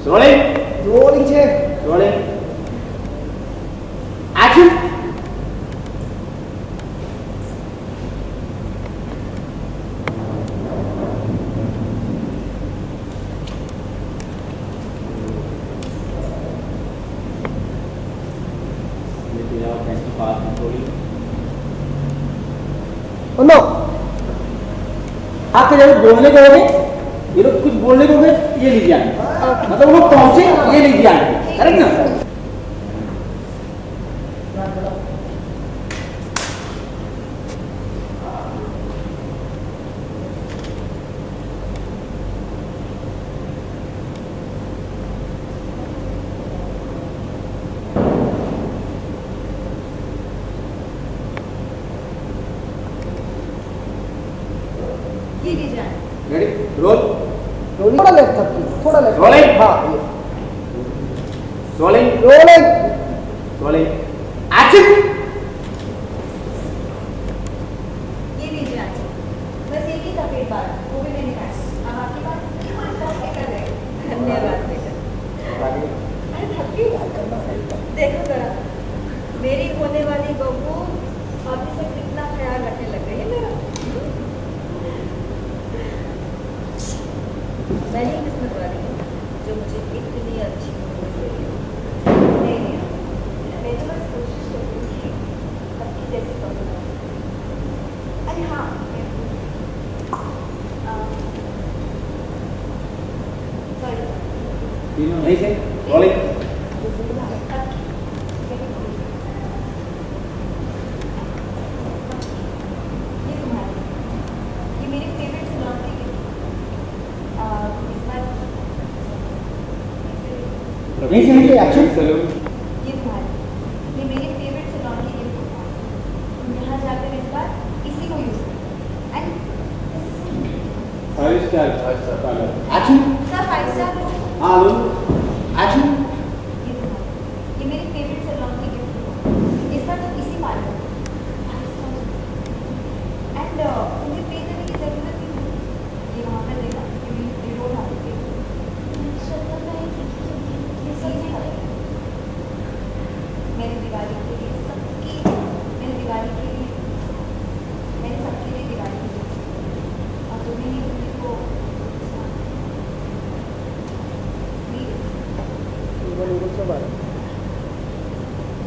Rolling rolling છે rolling action no आपके जब बोलने को होगे ये लोग कुछ बोलने को होगे ये लीजिए आगे मतलब वो लोग पहुंचे ये लीजिए आगे करेक्ट ना रेडी रोल रोलिंग थोड़ा लेफ्ट तक थोड़ा लेफ्ट रोलिंग हाँ रोलिंग रोलिंग रोलिंग एक्शन ये लीजिए आंटी बस एक ही सफेद बाल वो भी मैंने काटा अब आपकी बात परफेक्ट कर रहे हैं धन्यवाद बेटा अरे थकी देखो जरा मेरी होने वाली बहू अभी से कितना ख्याल रखने लग गई है मेरा मैं ही किस्मत वाली हूँ जो मुझे इतनी अच्छी बहू दे रही है नहीं मैं तो बस कोशिश करती हूँ कि सबकी जैसी बहू ना हो। अरे हाँ सॉरी तीनों नहीं से रोलिंग ये तुम्हारी ये मेरी फेवरेट लॉन्ड्री की इस बार नहीं से एक्शन ये तुम्हारी ये मेरी फेवरेट सलोन की गिफ्ट है तुम यहाँ जाकर इस बार इसी को यूज करो and five star action sir 5 star लो हाँ लो एक्शन ये तुम्हारी ये मेरी फेवरेट सलोन की गिफ्ट है इस बार तुम इसी पार्लर एंड तुम्हें पे करने की जरूरत नहीं है ये वहाँ पर देना ये रोड आते पे मेरी दिवाली के लिए सबकी मेरी दिवाली के लिए मैंने सबके लिए दिवाली की और तुम्हें नहीं तुम्हें को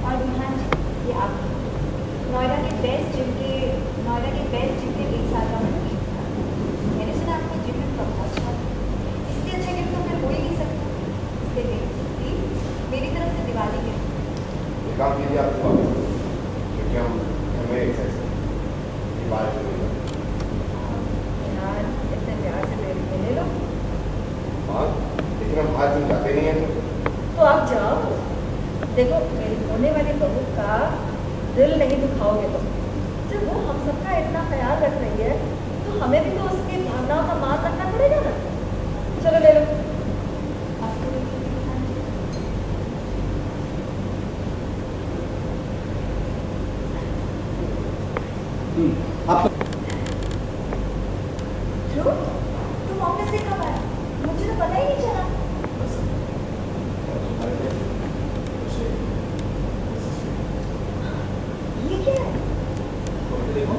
और विहान ये आप नोएडा के बेस्ट जिम के एक साल का मैंने सुना आपको जिम में बहुत अच्छा इससे अच्छा गिफ्ट तो फिर हो ही नहीं सकता इसलिए प्लीज मेरी तरफ से दिवाली गिफ्ट काम कीजिए आपको क्योंकि हमें एक्सरसाइज बात यार इतने प्यार से ले लो हाँ लेकिन हम बाहर जिम जाते नहीं हैं तो आप जाओ देखो मेरी होने वाली बहू का दिल नहीं दुखाओगे तुम जब वो हम सबका इतना ख्याल रख रही है तो हमें भी तो उसकी भावनाओं का मान रखना पड़ेगा ना चलो ले लो आप ध्रुव तुम ऑफिस से कब आए मुझे तो पता ही नहीं चला ये क्या है देखो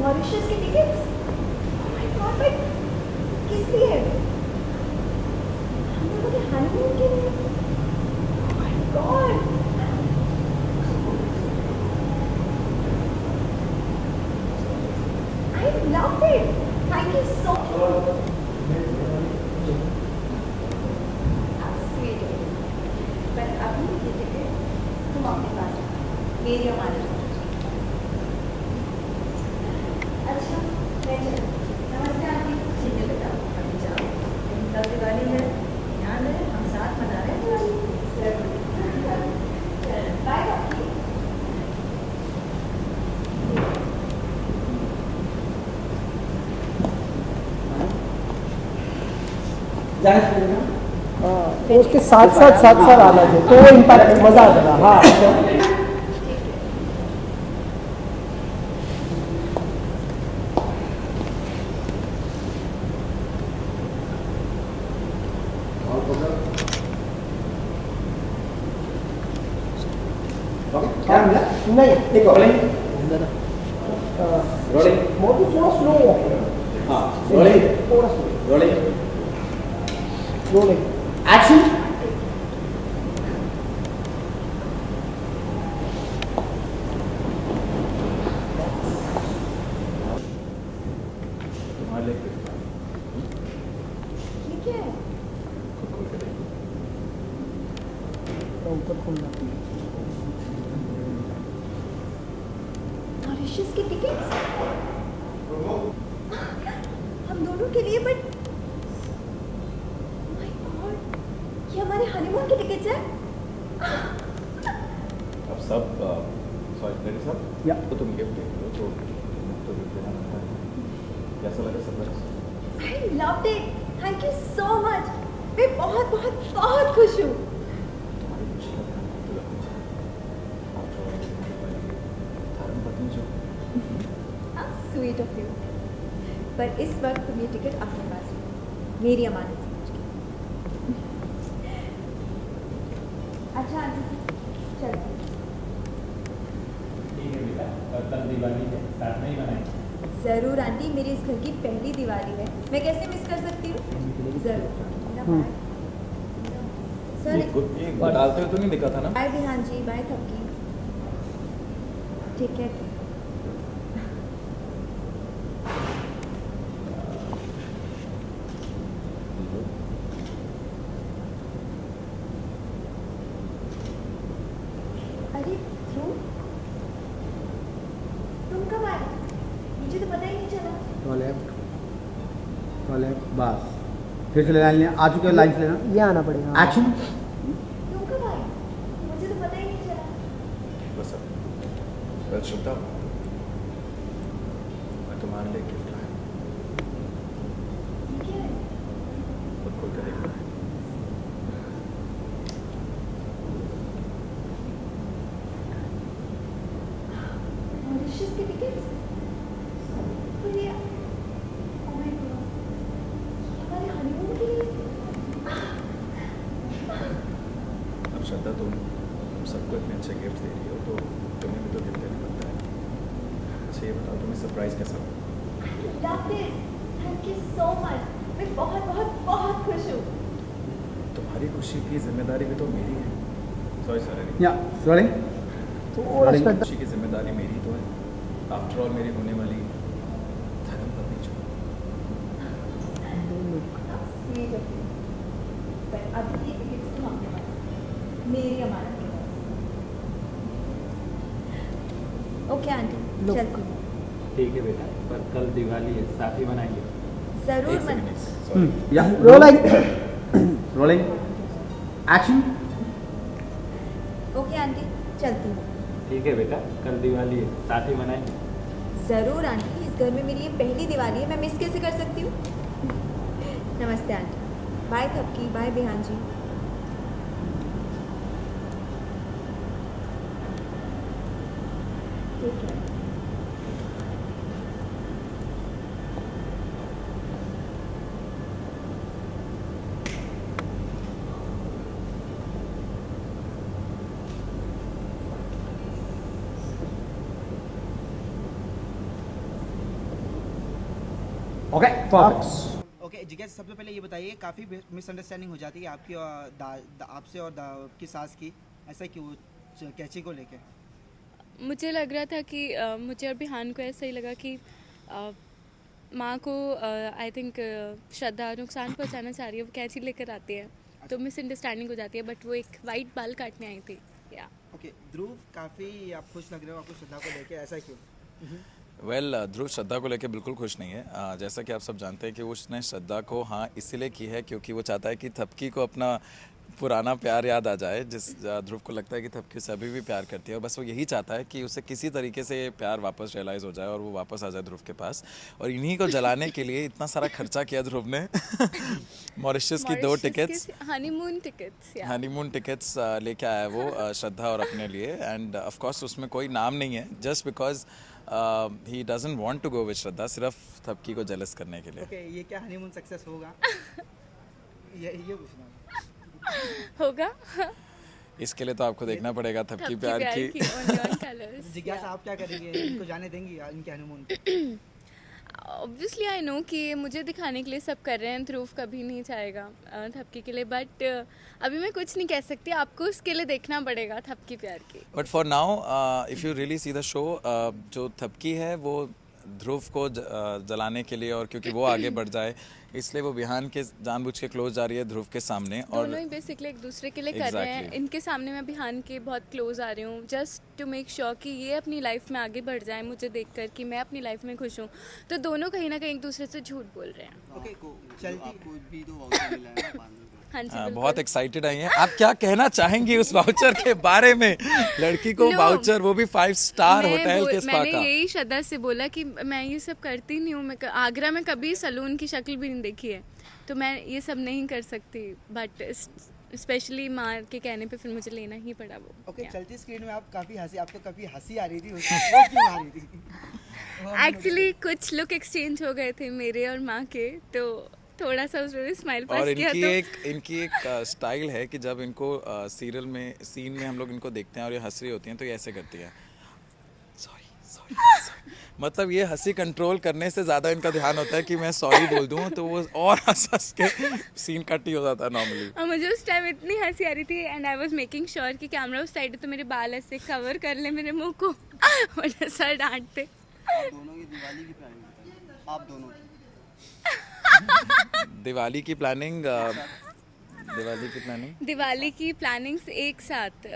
मॉरिशस की tickets oh my God but किस लिए हम लोगों के हनीमून के लिए oh my God I love it thank you so sweet पर अभी ये टिकट तुम अपने पास रखो मेरी और माधव अच्छा मैं चलूं नमस्ते आंटी ठीक है बेटा अभी जाओ कल दिवाली है ध्यान रहे हम साथ मना रहे हैं दिवाली बाय आंटी जाने से पहले ना तो उसके साथ साथ आना चाहिए तो वो इम्पैक्ट मजा आता हाँ नहीं एक रोलिंग मोटू थोड़ा स्लो हाँ रोलिंग थोड़ा स्लो रोलिंग रोलिंग एक्शन ये क्या है? ऊपर खुलना मॉरिशस के टिकट्स हम दोनों के लिए, बट माय गॉड, ये हमारे हनीमून के टिकट्स हैं। अब सब सॉरी मेरे साथ या तो तुम गिफ्ट दे रहे हो तो गिफ्ट देना बनता है। कैसा लगा surprise? I loved it, thank you so much. मैं बहुत बहुत बहुत खुश हूँ। तुम्हारी खुशी का ध्यान तो रखना चाहिए। आफ्टर ऑल धर्मपत्नी जो हाउ स्वीट ऑफ यू। पर इस वक्त तुम ये टिकट अपने पास रखो, मेरी अमानत समझ के। अच्छा आंटी चलते हैं। ठीक है बेटा, और कल दिवाली है, साथ में ही मनाएंगे। जरूर आंटी, मेरी इस घर की पहली दिवाली है, मैं कैसे मिस कर सकती हूँ। जरूर मेरा बाय। सॉरी, ये डालते हुए तो नहीं दिखा था ना? बाय बिहान जी, बाय थपकी। ठीक है। अरे ध्रुव, तुम कब आए? मुझे तो पता ही नहीं चला। बस फिर से लाइन लेना आ चुके हैं लाइन से लेना ये आना पड़ेगा एक्शन तुम कब आए? मुझे तो पता ही नहीं चला। बस अब वेल श्रद्धा, मैं तुम्हारे लिए गिफ्ट लाया। ये क्या है? खुद खोल कर देखना है। मॉरिशस के टिकट्स? पर ये, oh my God, हमारे हनीमून के लिए? अब श्रद्धा तुम सबको इतने अच्छे गिफ्ट दे रही हो तो तुम्हें भी तो गिफ्ट देना बनता है। अच्छा ये बताओ तुम्हें सरप्राइज कैसा लगा? I loved it. Thank you so much. मैं बहुत बहुत बहुत खुश हूँ। तुम्हारी खुशी की जिम्मेदारी भी तो मेरी है। सॉरी सर या रोलिंग थोड़ा श्रद्धा खुशी की जिम्मेदारी मेरी तो है। आफ्टर ऑल मेरी होने वाली धर्मपत्नी जो How sweet of you. पर अभी ये टिकट्स तुम अपने पास, मेरी अमानत के पास। ओके आंटी, लो। चलती हूँ। ठीक है बेटा, पर कल दिवाली है, साथ ही मनाएंगे। जरूर एक मन। सेकंड सॉरी या rolling rolling action okay aunty, चलती हूँ। ठीक है बेटा, कल दिवाली है, साथ ही मनाएंगे। जरूर आंटी, इस घर में मेरी ये पहली दिवाली है, मैं मिस कैसे कर सकती हूँ। नमस्ते आंटी। बाय थपकी, बाय बिहान जी। ठीक है। ओके परफेक्ट ओके जिज्ञासा, सबसे पहले ये बताइए, काफ़ी मिसअंडरस्टैंडिंग हो जाती है आपकी और आपसे और आपकी सास की, ऐसा क्यों कैची को लेके? मुझे लग रहा था कि मुझे और बिहान को ऐसा ही लगा कि माँ को आई थिंक श्रद्धा नुकसान पहुँचाना चाह रही है, वो कैंची लेकर आती है तो मिसअंडरस्टैंडिंग हो जाती है, बट वो एक वाइट बाल काटने आई थी। या ओके ध्रुव, काफ़ी आप खुश लग रहे हो आपको श्रद्धा को लेके, ऐसा क्यों? वेल ध्रुव श्रद्धा को लेकर बिल्कुल खुश नहीं है। जैसा कि आप सब जानते हैं कि उसने श्रद्धा को हाँ इसीलिए की है क्योंकि वो चाहता है कि थपकी को अपना पुराना प्यार याद आ जाए, जिस ध्रुव को लगता है कि थपकी उसे अभी भी प्यार करती है, और बस वो यही चाहता है कि उसे किसी तरीके से ये प्यार वापस रियलाइज़ हो जाए और वो वापस आ जाए ध्रुव के पास। और इन्हीं को जलाने के लिए इतना सारा खर्चा किया ध्रुव ने मॉरिशस की 2 tickets, honeymoon tickets, honeymoon tickets लेके आया है वो श्रद्धा और अपने लिए। एंड ऑफ कोर्स उसमें कोई नाम नहीं है, just because he doesn't want to go with Shraddha, सिर्फ थपकी को जेलस करने के लिए। ओके ये क्या हनीमून सक्सेस होगा? ये पूछना होगा। इसके लिए तो आपको देखना पड़ेगा थपकी प्यार की। only on colors. जिज्ञासा आप क्या करेंगे, इनको जाने देंगी इनके हनीमून पे? ऑब्वियसली आई नो कि ये मुझे दिखाने के लिए सब कर रहे हैं, ध्रुव कभी नहीं चाहेगा थपकी के लिए, बट अभी मैं कुछ नहीं कह सकती, आपको उसके लिए देखना पड़ेगा थपकी प्यार की। But for now if you really see the show, जो थपकी है वो ध्रुव को जलाने के लिए, और क्योंकि वो आगे बढ़ जाए इसलिए वो बिहान के जानबूझ के क्लोज जा रही है ध्रुव के सामने, और दोनों ही बेसिकली एक दूसरे के लिए कर रहे हैं। इनके सामने मैं बिहान के बहुत क्लोज आ रही हूँ, जस्ट टू मेक श्योर कि ये अपनी लाइफ में आगे बढ़ जाए मुझे देखकर कि मैं अपनी लाइफ में खुश हूँ। तो दोनों कहीं ना कहीं एक दूसरे से झूठ बोल रहे हैं। ओके, चलती को भी तो वाउचर मिला है ना। हाँ जी, बहुत एक्साइटेड आई हैं। आप क्या कहना चाहेंगी उस वाउचर के बारे में? लड़की को वाउचर, वो भी 5 स्टार होटल के स्पा मैंने का। यही श्रद्धा से बोला कि मैं ये सब करती नहीं हूँ, मैं आगरा में कभी सलून की शक्ल भी नहीं देखी है, तो मैं ये सब नहीं कर सकती, बट स्पेशली माँ के कहने पे फिर मुझे लेना ही पड़ा वो। ओके, चलती स्क्रीन में आप आपको काफी हंसी आ रही थी, वो क्यों आ रही थी? एक्चुअली कुछ लुक एक्सचेंज हो गए थे मेरे और माँ के, तो थोड़ा सा उसमें स्माइल पास और किया। इनकी एक स्टाइल है कि जब इनको सीरियल में सीन में हम लोग इनको देखते हैं और ये हंस रही होती हैं तो ये ऐसे करती है, सॉरी। मतलब ये हंसी कंट्रोल करने से ज़्यादा इनका ध्यान होता है कि मैं सॉरी बोल दूँ, तो वो और हंस के सीन कट ही हो जाता है नॉर्मली। और मुझे उस टाइम इतनी हंसी आ रही थी, and I was making sure कि कैमरा उस साइड है तो मेरे बाल ऐसे कवर कर ले मेरे मुंह को, वरना सर डांटते। दोनों की दिवाली की प्लानिंग बताइए, आप दोनों की। दिवाली की प्लानिंग्स एक साथ।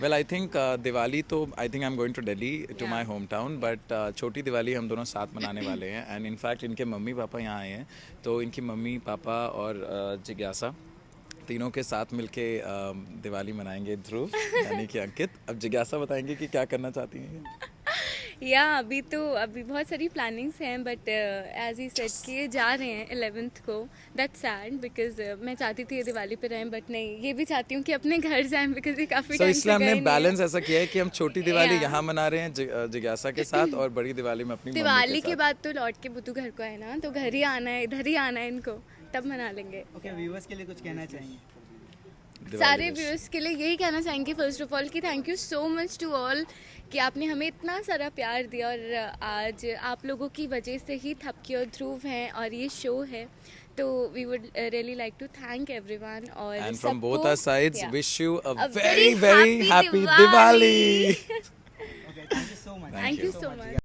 वेल आई थिंक दिवाली तो I think I am going to Delhi to my home town, but छोटी दिवाली हम दोनों साथ मनाने वाले हैं। एंड इनफैक्ट इनके मम्मी पापा यहाँ आए हैं, तो इनकी मम्मी पापा और जिज्ञासा तीनों के साथ मिलके दिवाली मनाएंगे ध्रुव यानी कि अंकित। अब जिज्ञासा बताएंगे कि क्या करना चाहती हैं। या अभी बहुत सारी प्लानिंग्स हैं, बट एज ही सेड कि ये जा रहे हैं 11th को। दैट्स सैड बिकॉज मैं चाहती थी ये दिवाली पे रहें, बट नहीं, ये भी चाहती हूँ कि अपने घर जाएं बिकॉज ये काफ़ी टाइम से इसलिए हमने गए नहीं बैलेंस हैं। ऐसा किया है कि हम छोटी दिवाली यहाँ मना रहे हैं जिज्ञासा के साथ, और बड़ी दिवाली में अपनी दिवाली के बाद तो लौट के बुद्धू घर को है ना, तो घर ही आना है, इधर ही आना है इनको, तब मना लेंगे। ओके, व्यूअर्स के लिए कुछ कहना चाहिए? सारे व्यूअर्स के लिए यही कहना चाहेंगे फर्स्ट ऑफ ऑल कि thank you so much to all कि आपने हमें इतना सारा प्यार दिया, और आज आप लोगों की वजह से ही थपकी और ध्रुव हैं और ये शो है, तो we would really like to thank everyone. और and from both our sides wish you a very very happy Diwali. Okay, thank you so much. Thank you so much.